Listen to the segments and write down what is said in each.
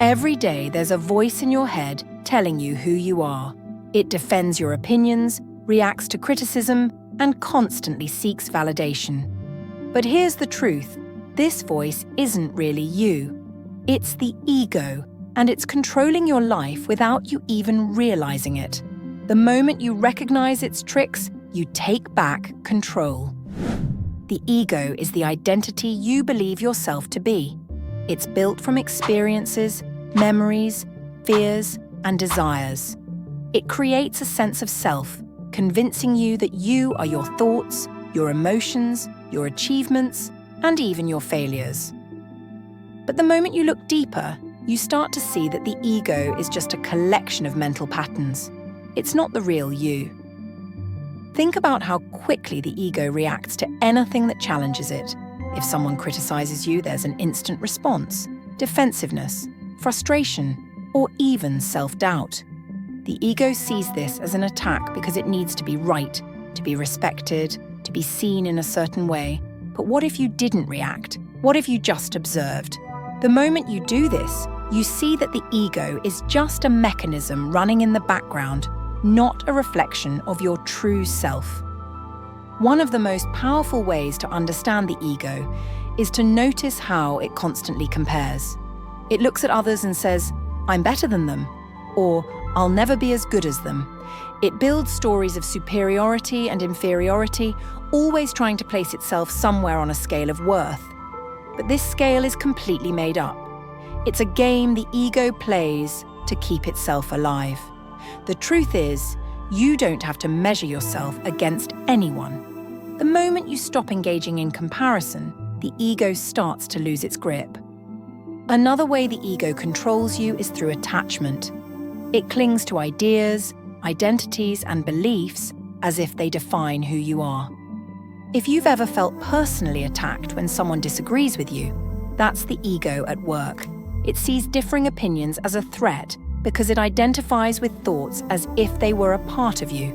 Every day there's a voice in your head telling you who you are. It defends your opinions, reacts to criticism, and constantly seeks validation. But here's the truth. This voice isn't really you. It's the ego, and it's controlling your life without you even realizing it. The moment you recognize its tricks, you take back control. The ego is the identity you believe yourself to be. It's built from experiences, memories, fears, and desires. It creates a sense of self, convincing you that you are your thoughts, your emotions, your achievements, and even your failures. But the moment you look deeper, you start to see that the ego is just a collection of mental patterns. It's not the real you. Think about how quickly the ego reacts to anything that challenges it. If someone criticizes you, there's an instant response, defensiveness, frustration, or even self-doubt. The ego sees this as an attack because it needs to be right, to be respected, to be seen in a certain way. But what if you didn't react? What if you just observed? The moment you do this, you see that the ego is just a mechanism running in the background, not a reflection of your true self. One of the most powerful ways to understand the ego is to notice how it constantly compares. It looks at others and says, "I'm better than them," or "I'll never be as good as them." It builds stories of superiority and inferiority, always trying to place itself somewhere on a scale of worth. But this scale is completely made up. It's a game the ego plays to keep itself alive. The truth is, you don't have to measure yourself against anyone. The moment you stop engaging in comparison, the ego starts to lose its grip. Another way the ego controls you is through attachment. It clings to ideas, identities, and beliefs as if they define who you are. If you've ever felt personally attacked when someone disagrees with you, that's the ego at work. It sees differing opinions as a threat because it identifies with thoughts as if they were a part of you.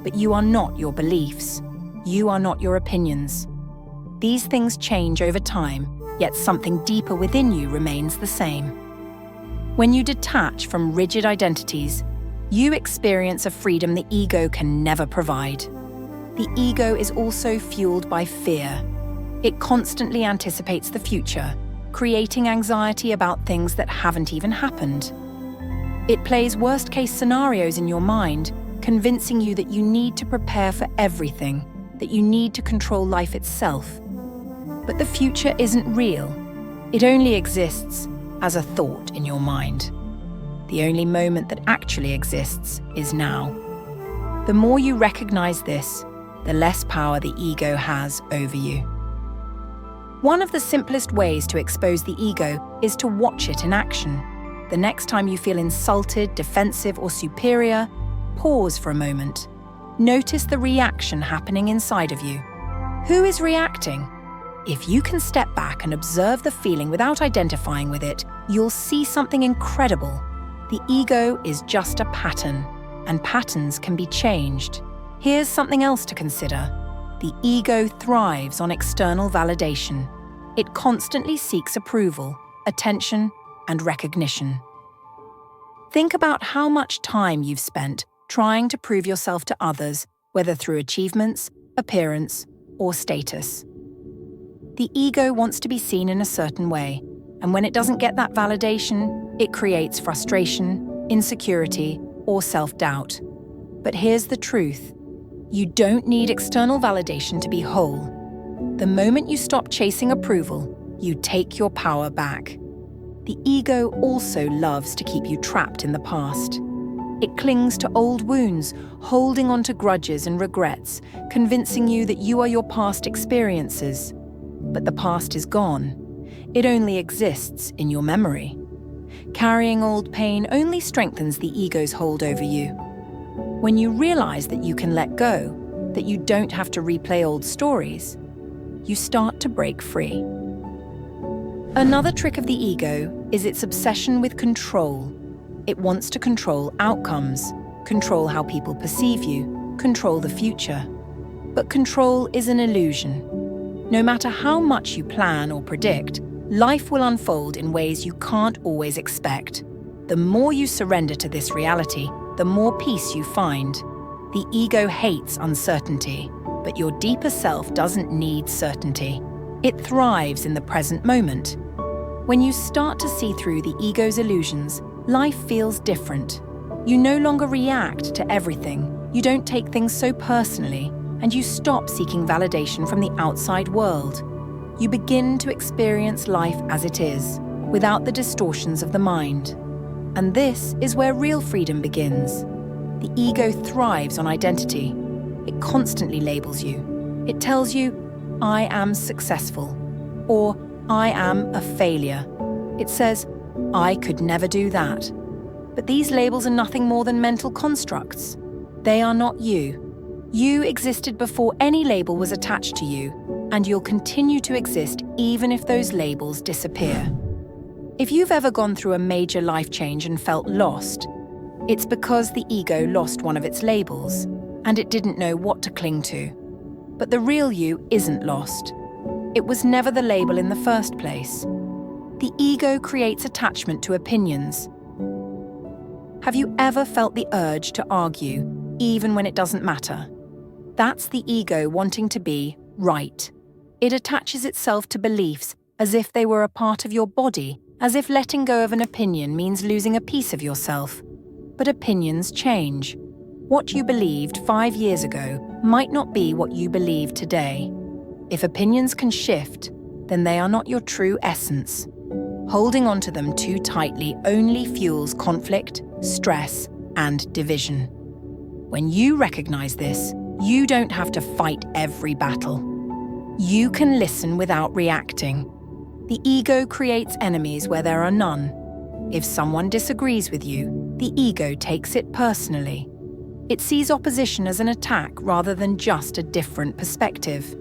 But you are not your beliefs. You are not your opinions. These things change over time, yet something deeper within you remains the same. When you detach from rigid identities, you experience a freedom the ego can never provide. The ego is also fueled by fear. It constantly anticipates the future, creating anxiety about things that haven't even happened. It plays worst-case scenarios in your mind, convincing you that you need to prepare for everything, that you need to control life itself. But the future isn't real. It only exists as a thought in your mind. The only moment that actually exists is now. The more you recognize this, the less power the ego has over you. One of the simplest ways to expose the ego is to watch it in action. The next time you feel insulted, defensive, or superior, pause for a moment. Notice the reaction happening inside of you. Who is reacting? If you can step back and observe the feeling without identifying with it, you'll see something incredible. The ego is just a pattern, and patterns can be changed. Here's something else to consider. The ego thrives on external validation. It constantly seeks approval, attention, and recognition. Think about how much time you've spent trying to prove yourself to others, whether through achievements, appearance, or status. The ego wants to be seen in a certain way, and when it doesn't get that validation, it creates frustration, insecurity, or self-doubt. But here's the truth. You don't need external validation to be whole. The moment you stop chasing approval, you take your power back. The ego also loves to keep you trapped in the past. It clings to old wounds, holding on to grudges and regrets, convincing you that you are your past experiences. But the past is gone. It only exists in your memory. Carrying old pain only strengthens the ego's hold over you. When you realize that you can let go, that you don't have to replay old stories, you start to break free. Another trick of the ego is its obsession with control. It wants to control outcomes, control how people perceive you, control the future. But control is an illusion. No matter how much you plan or predict, Life will unfold in ways you can't always expect. The more you surrender to this reality, the more peace you find. The ego hates uncertainty, but your deeper self doesn't need certainty. It thrives in the present moment. When you start to see through the ego's illusions, life feels different. You no longer react to everything, you don't take things so personally, and you stop seeking validation from the outside world. You begin to experience life as it is, without the distortions of the mind. And this is where real freedom begins. The ego thrives on identity. It constantly labels you. It tells you, "I am successful," or "I am a failure." It says, "I could never do that." But these labels are nothing more than mental constructs. They are not you. You existed before any label was attached to you, and you'll continue to exist even if those labels disappear. If you've ever gone through a major life change and felt lost, it's because the ego lost one of its labels, and it didn't know what to cling to. But the real you isn't lost. It was never the label in the first place. The ego creates attachment to opinions. Have you ever felt the urge to argue, even when it doesn't matter? That's the ego wanting to be right. It attaches itself to beliefs as if they were a part of your body, as if letting go of an opinion means losing a piece of yourself. But opinions change. What you believed 5 years ago might not be what you believe today. If opinions can shift, then they are not your true essence. Holding onto them too tightly only fuels conflict, stress, and division. When you recognize this, you don't have to fight every battle. You can listen without reacting. The ego creates enemies where there are none. If someone disagrees with you, the ego takes it personally. It sees opposition as an attack rather than just a different perspective.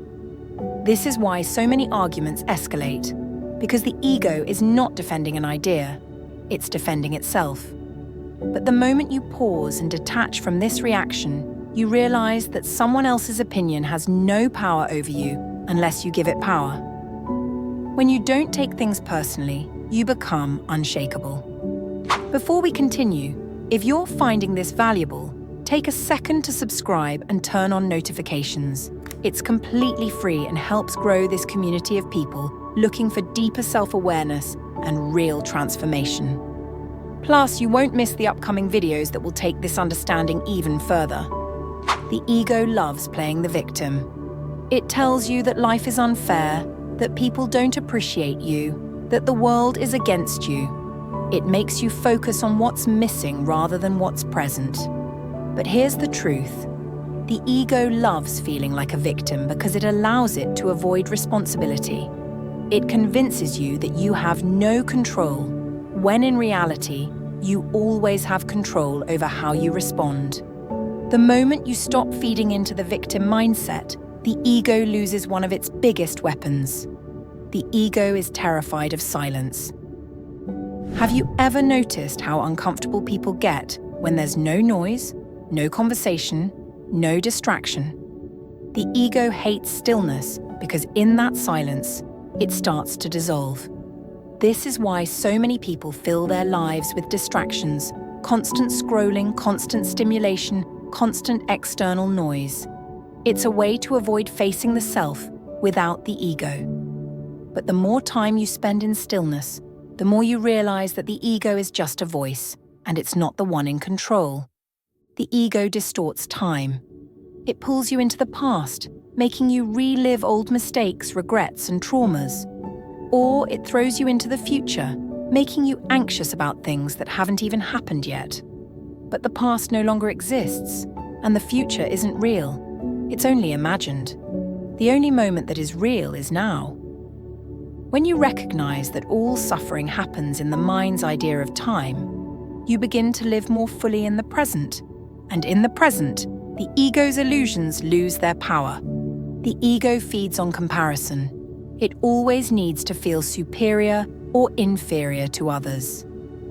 This is why so many arguments escalate, because the ego is not defending an idea, it's defending itself. But the moment you pause and detach from this reaction, you realize that someone else's opinion has no power over you unless you give it power. When you don't take things personally, you become unshakable. Before we continue, if you're finding this valuable, take a second to subscribe and turn on notifications. It's completely free and helps grow this community of people looking for deeper self-awareness and real transformation. Plus, you won't miss the upcoming videos that will take this understanding even further. The ego loves playing the victim. It tells you that life is unfair, that people don't appreciate you, that the world is against you. It makes you focus on what's missing rather than what's present. But here's the truth. The ego loves feeling like a victim because it allows it to avoid responsibility. It convinces you that you have no control, when in reality, you always have control over how you respond. The moment you stop feeding into the victim mindset, the ego loses one of its biggest weapons. The ego is terrified of silence. Have you ever noticed how uncomfortable people get when there's no noise, no conversation, no distraction? The ego hates stillness because in that silence, it starts to dissolve. This is why so many people fill their lives with distractions, constant scrolling, constant stimulation, constant external noise. It's a way to avoid facing the self without the ego. But the more time you spend in stillness, the more you realize that the ego is just a voice, and it's not the one in control. The ego distorts time. It pulls you into the past, making you relive old mistakes, regrets, and traumas. Or it throws you into the future, making you anxious about things that haven't even happened yet. But the past no longer exists, and the future isn't real. It's only imagined. The only moment that is real is now. When you recognize that all suffering happens in the mind's idea of time, you begin to live more fully in the present. And in the present, the ego's illusions lose their power. The ego feeds on comparison. It always needs to feel superior or inferior to others.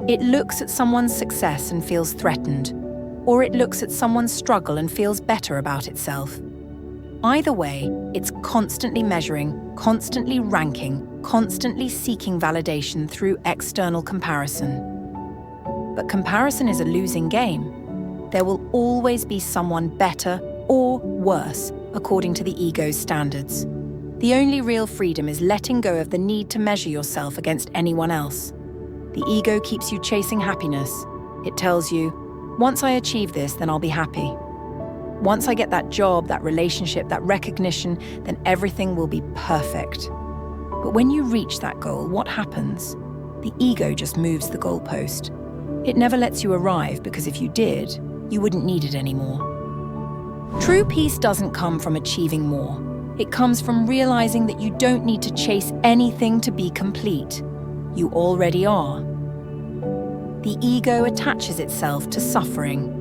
It looks at someone's success and feels threatened, or it looks at someone's struggle and feels better about itself. Either way, it's constantly measuring, constantly ranking, constantly seeking validation through external comparison. But comparison is a losing game. There will always be someone better or worse, according to the ego's standards. The only real freedom is letting go of the need to measure yourself against anyone else. The ego keeps you chasing happiness. It tells you, once I achieve this, then I'll be happy. Once I get that job, that relationship, that recognition, then everything will be perfect. But when you reach that goal, what happens? The ego just moves the goalpost. It never lets you arrive because if you did, you wouldn't need it anymore. True peace doesn't come from achieving more. It comes from realizing that you don't need to chase anything to be complete. You already are. The ego attaches itself to suffering.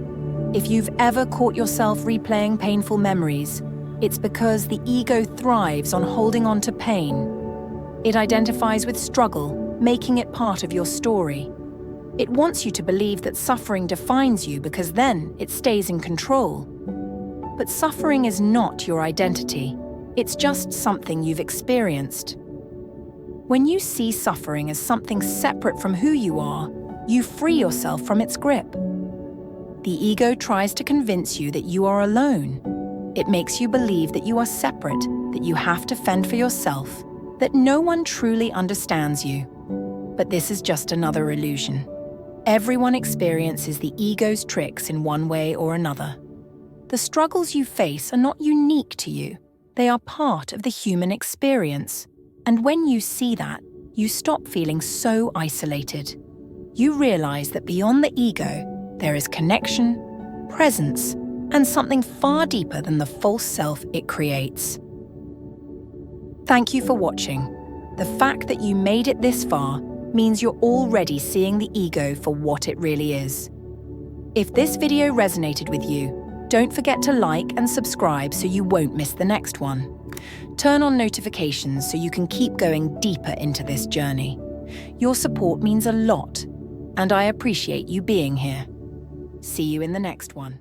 If you've ever caught yourself replaying painful memories, it's because the ego thrives on holding on to pain. It identifies with struggle, making it part of your story. It wants you to believe that suffering defines you because then it stays in control. But suffering is not your identity. It's just something you've experienced. When you see suffering as something separate from who you are, you free yourself from its grip. The ego tries to convince you that you are alone. It makes you believe that you are separate, that you have to fend for yourself, that no one truly understands you. But this is just another illusion. Everyone experiences the ego's tricks in one way or another. The struggles you face are not unique to you. They are part of the human experience. And when you see that, you stop feeling so isolated. You realize that beyond the ego, there is connection, presence, and something far deeper than the false self it creates. Thank you for watching. The fact that you made it this far means you're already seeing the ego for what it really is. If this video resonated with you, don't forget to like and subscribe so you won't miss the next one. Turn on notifications so you can keep going deeper into this journey. Your support means a lot, and I appreciate you being here. See you in the next one.